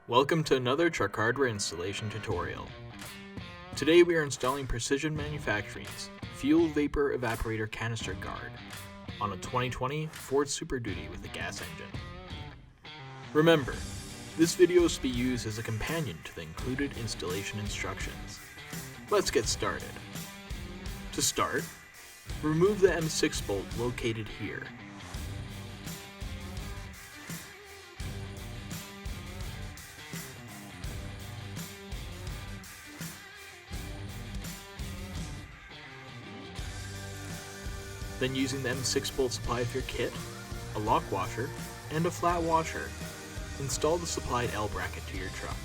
Welcome to another truck hardware installation tutorial. Today we are installing Precision Manufacturing's Fuel Vapor Evaporator Canister Guard on a 2020 Ford Super Duty with a gas engine. Remember, this video is to be used as a companion to the included installation instructions. Let's get started. To start, remove the M6 bolt located here. Then using the M6 bolt supply of your kit, a lock washer, and a flat washer, install the supplied L bracket to your truck.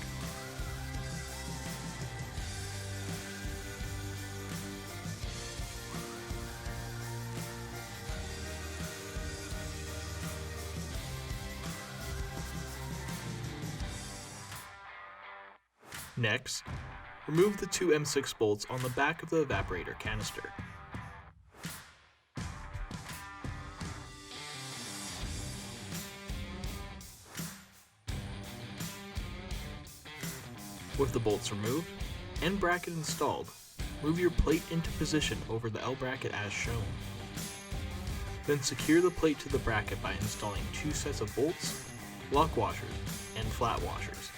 Next, remove the two M6 bolts on the back of the evaporator canister. With the bolts removed and bracket installed, move your plate into position over the L bracket as shown. Then secure the plate to the bracket by installing two sets of bolts, lock washers, and flat washers.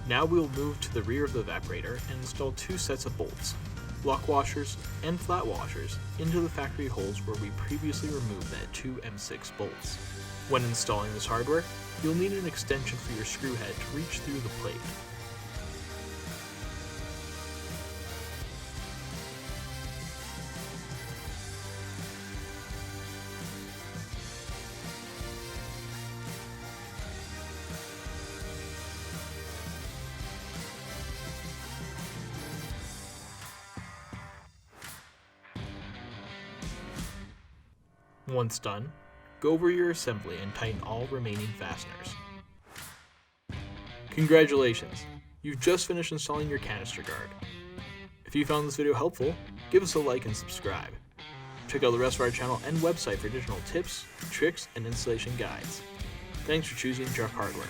Now we will move to the rear of the evaporator and install two sets of bolts, lock washers, and flat washers into the factory holes where we previously removed the two M6 bolts. When installing this hardware, you'll need an extension for your screw head to reach through the plate. Once done, go over your assembly and tighten all remaining fasteners. Congratulations! You've just finished installing your canister guard. If you found this video helpful, give us a like and subscribe. Check out the rest of our channel and website for additional tips, tricks, and installation guides. Thanks for choosing Truck Hardware.